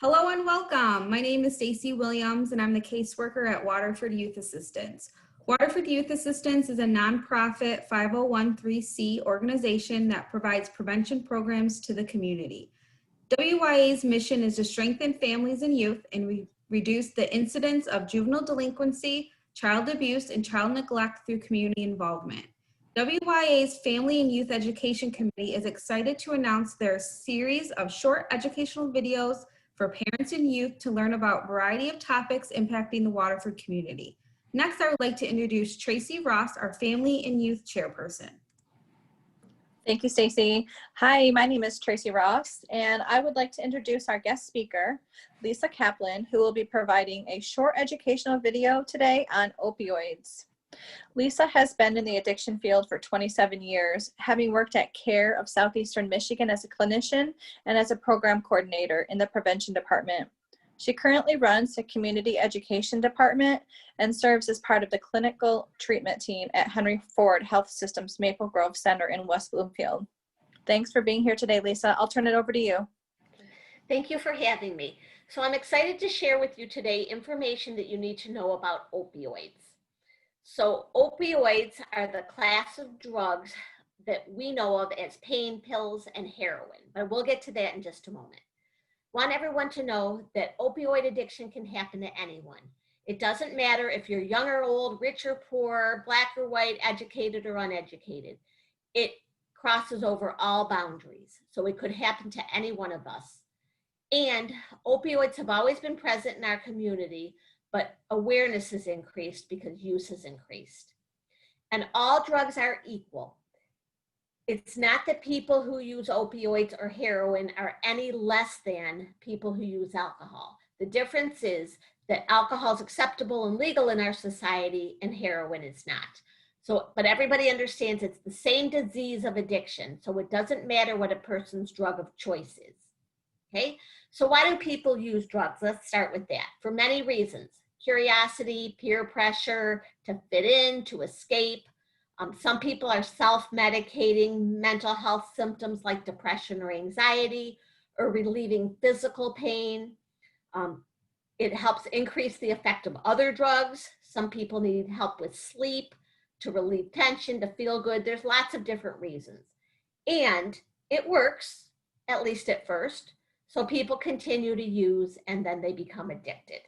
Hello and welcome. My name is Stacy Williams and I'm the caseworker at Waterford Youth Assistance. Waterford Youth Assistance is a nonprofit 501(c) organization that provides prevention programs to the community. WYA's mission is to strengthen families and youth and reduce the incidence of juvenile delinquency, child abuse, and child neglect through community involvement. WYA's Family and Youth Education Committee is excited to announce their series of short educational videos for parents and youth to learn about a variety of topics impacting the Waterford community. Next, I would like to introduce Tracy Ross, our Family and Youth Chairperson. Thank you, Stacy. Hi, my name is Tracy Ross, and I would like to introduce our guest speaker, Lisa Kaplan, who will be providing a short educational video today on opioids. Lisa has been in the addiction field for 27 years, having worked at CARE of Southeastern Michigan as a clinician and as a program coordinator in the prevention department. She currently runs the community education department and serves as part of the clinical treatment team at Henry Ford Health System's Maple Grove Center in West Bloomfield. Thanks for being here today, Lisa. I'll turn it over to you. Thank you for having me. So I'm excited to share with you today information that you need to know about opioids. So opioids are the class of drugs that we know of as pain pills and heroin, but we'll get to that in just a moment. I want everyone to know that opioid addiction can happen to anyone. It doesn't matter if you're young or old, rich or poor, black or white, educated or uneducated. It crosses over all boundaries. So it could happen to any one of us. And opioids have always been present in our community, but awareness has increased because use has increased. And all drugs are equal. It's not that people who use opioids or heroin are any less than people who use alcohol. The difference is that alcohol is acceptable and legal in our society and heroin is not. So, but everybody understands it's the same disease of addiction. So it doesn't matter what a person's drug of choice is. Okay, so why do people use drugs? Let's start with that. For many reasons. Curiosity, peer pressure, to fit in, to escape. Some people are self-medicating mental health symptoms like depression or anxiety, or relieving physical pain. It helps increase the effect of other drugs. Some people need help with sleep, to relieve tension, to feel good. There's lots of different reasons. And it works, at least at first. So people continue to use and then they become addicted.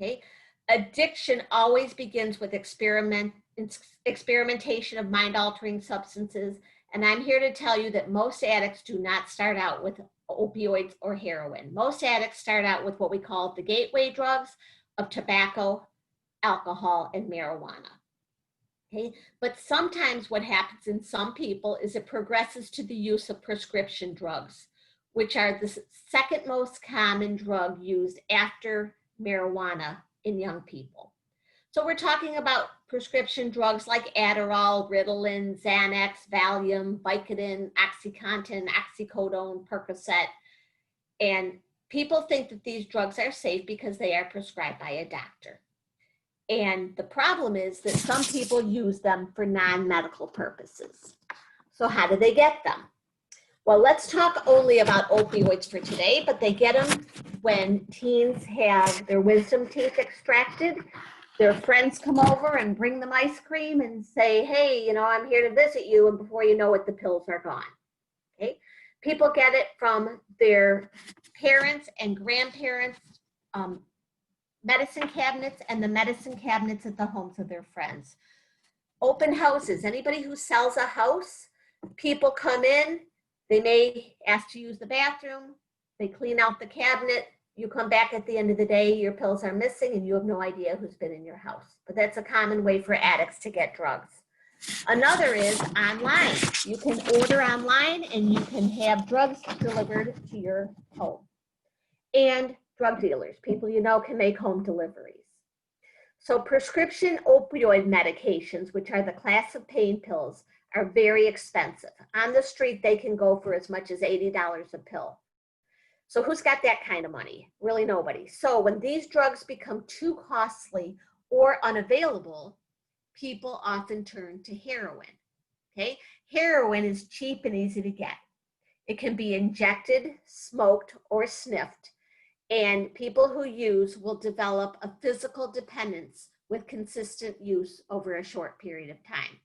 Okay. Addiction always begins with experimentation of mind-altering substances. And I'm here to tell you that most addicts do not start out with opioids or heroin. Most addicts start out with what we call the gateway drugs of tobacco, alcohol, and marijuana. Okay? But sometimes what happens in some people is it progresses to the use of prescription drugs, which are the second most common drug used after marijuana in young people. So we're talking about prescription drugs like Adderall, Ritalin, Xanax, Valium, Vicodin, OxyContin, oxycodone, Percocet. And people think that these drugs are safe because they are prescribed by a doctor. And the problem is that some people use them for non-medical purposes. So how do they get them? Well, let's talk only about opioids for today, but they get them when teens have their wisdom teeth extracted. Their friends come over and bring them ice cream and say, hey, you know, I'm here to visit you. And before you know it, the pills are gone. Okay. People get it from their parents and grandparents' medicine cabinets and the medicine cabinets at the homes of their friends. Open houses, anybody who sells a house, people come in, they may ask to use the bathroom, they clean out the cabinet, you come back at the end of the day, your pills are missing and you have no idea who's been in your house. But that's a common way for addicts to get drugs. Another is online. You can order online and you can have drugs delivered to your home. And drug dealers, people you know can make home deliveries. So prescription opioid medications, which are the class of pain pills, are very expensive. On the street, they can go for as much as $80 a pill. So who's got that kind of money? Really nobody. So when these drugs become too costly or unavailable, people often turn to heroin. Okay, heroin is cheap and easy to get. It can be injected, smoked, or sniffed. And people who use will develop a physical dependence with consistent use over a short period of time.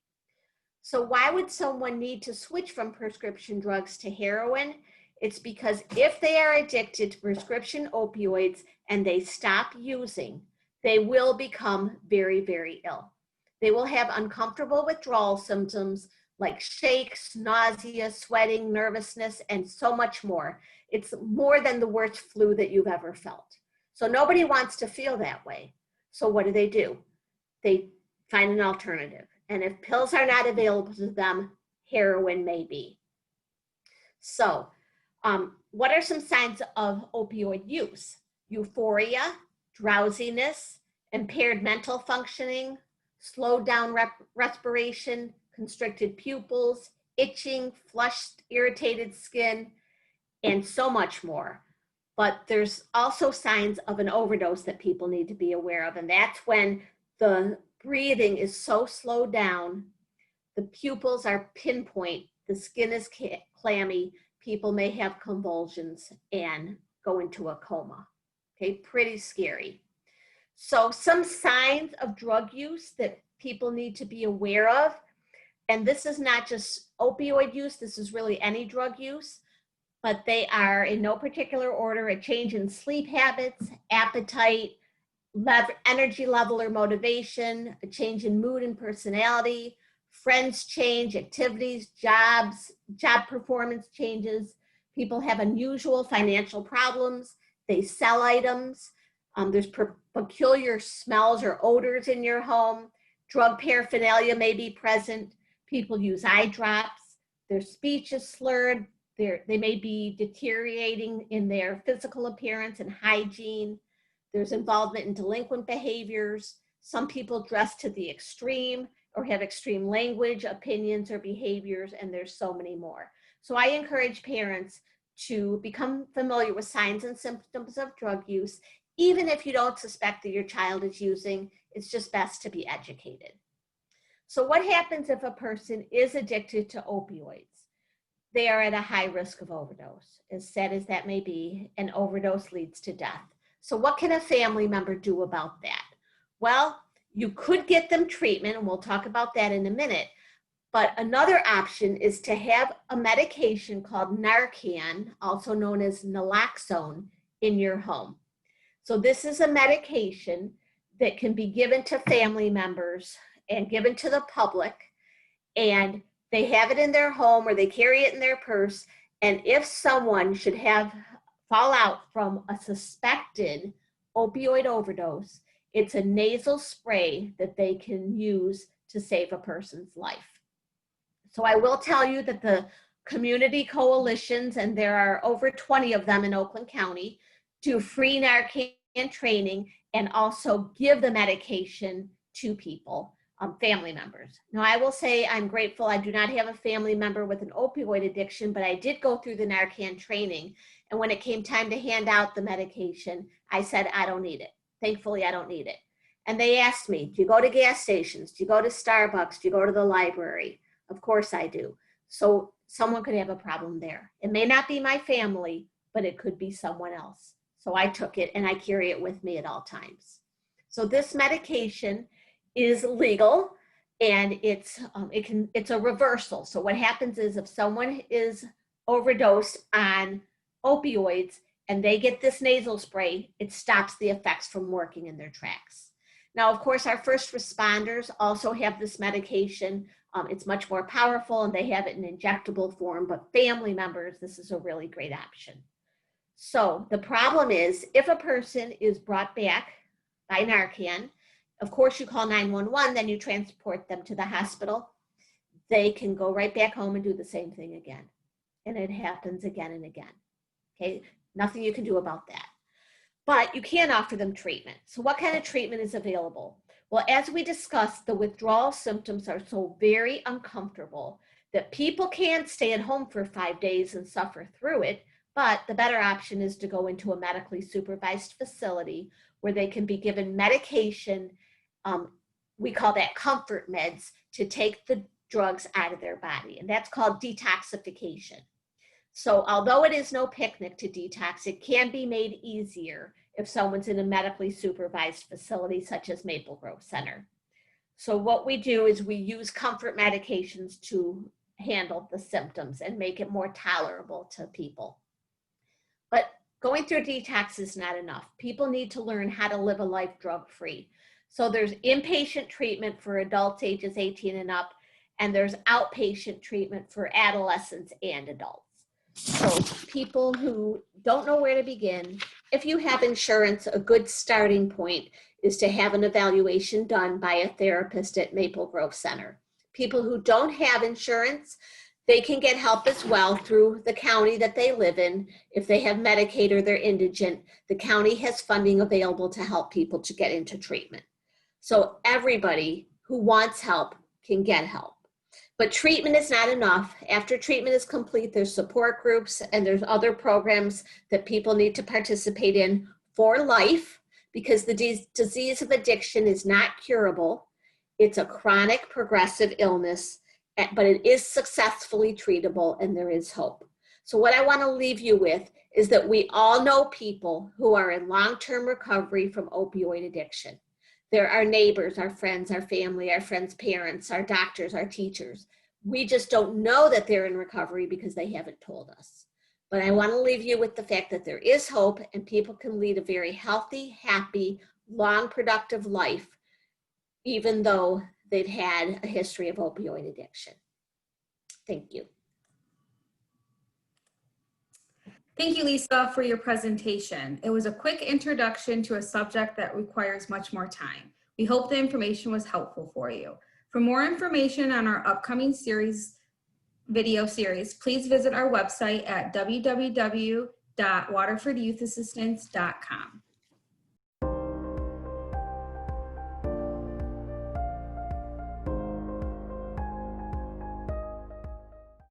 So why would someone need to switch from prescription drugs to heroin? It's because if they are addicted to prescription opioids and they stop using, they will become very, very ill. They will have uncomfortable withdrawal symptoms like shakes, nausea, sweating, nervousness, and so much more. It's more than the worst flu that you've ever felt. So nobody wants to feel that way. So what do? They find an alternative. And if pills are not available to them, heroin may be. So what are some signs of opioid use? Euphoria, drowsiness, impaired mental functioning, slowed down respiration, constricted pupils, itching, flushed, irritated skin, and so much more. But there's also signs of an overdose that people need to be aware of, and that's when the breathing is so slowed down, the pupils are pinpoint, the skin is clammy, people may have convulsions and go into a coma. Okay, pretty scary. So some signs of drug use that people need to be aware of, and this is not just opioid use, this is really any drug use, but they are in no particular order: a change in sleep habits, appetite, energy level or motivation, a change in mood and personality, friends change, activities, jobs, job performance changes. People have unusual financial problems. They sell items. There's peculiar smells or odors in your home. Drug paraphernalia may be present. People use eye drops. Their speech is slurred. They may be deteriorating in their physical appearance and hygiene. There's involvement in delinquent behaviors. Some people dress to the extreme or have extreme language, opinions, or behaviors, and there's so many more. So I encourage parents to become familiar with signs and symptoms of drug use. Even if you don't suspect that your child is using, it's just best to be educated. So what happens if a person is addicted to opioids? They are at a high risk of overdose. As sad as that may be, an overdose leads to death. So what can a family member do about that? Well, you could get them treatment, and we'll talk about that in a minute. But another option is to have a medication called Narcan, also known as naloxone, in your home. So this is a medication that can be given to family members and given to the public, and they have it in their home or they carry it in their purse. And if someone should fall out from a suspected opioid overdose, it's a nasal spray that they can use to save a person's life. So I will tell you that the community coalitions, and there are over 20 of them in Oakland County, do free Narcan training and also give the medication to people, family members. Now I will say I'm grateful I do not have a family member with an opioid addiction, but I did go through the Narcan training. And when it came time to hand out the medication, I said, I don't need it. Thankfully, I don't need it. And they asked me, do you go to gas stations? Do you go to Starbucks? Do you go to the library? Of course I do. So someone could have a problem there. It may not be my family, but it could be someone else. So I took it and I carry it with me at all times. So this medication is legal, and it's a reversal. So what happens is if someone is overdosed on opioids and they get this nasal spray, it stops the effects from working in their tracks. Now, of course, our first responders also have this medication. It's much more powerful and they have it in injectable form, but family members, this is a really great option. So the problem is if a person is brought back by Narcan, of course you call 911, then you transport them to the hospital. They can go right back home and do the same thing again. And it happens again and again. Okay, nothing you can do about that. But you can offer them treatment. So what kind of treatment is available? Well, as we discussed, the withdrawal symptoms are so very uncomfortable that people can't stay at home for 5 days and suffer through it. But the better option is to go into a medically supervised facility where they can be given medication. We call that comfort meds, to take the drugs out of their body. And that's called detoxification. So although it is no picnic to detox, it can be made easier if someone's in a medically supervised facility such as Maple Grove Center. So what we do is we use comfort medications to handle the symptoms and make it more tolerable to people. But going through detox is not enough. People need to learn how to live a life drug-free. So there's inpatient treatment for adults ages 18 and up, and there's outpatient treatment for adolescents and adults. So people who don't know where to begin, if you have insurance, a good starting point is to have an evaluation done by a therapist at Maple Grove Center. People who don't have insurance, they can get help as well through the county that they live in. If they have Medicaid or they're indigent, the county has funding available to help people to get into treatment. So everybody who wants help can get help. But treatment is not enough. After treatment is complete, there's support groups and there's other programs that people need to participate in for life, because the disease of addiction is not curable. It's a chronic progressive illness, but it is successfully treatable and there is hope. So what I want to leave you with is that we all know people who are in long-term recovery from opioid addiction. They're our neighbors, our friends, our family, our friends' parents, our doctors, our teachers. We just don't know that they're in recovery because they haven't told us. But I want to leave you with the fact that there is hope and people can lead a very healthy, happy, long, productive life, even though they've had a history of opioid addiction. Thank you. Thank you, Lisa, for your presentation. It was a quick introduction to a subject that requires much more time. We hope the information was helpful for you. For more information on our upcoming video series, please visit our website at www.waterfordyouth.assistance.com.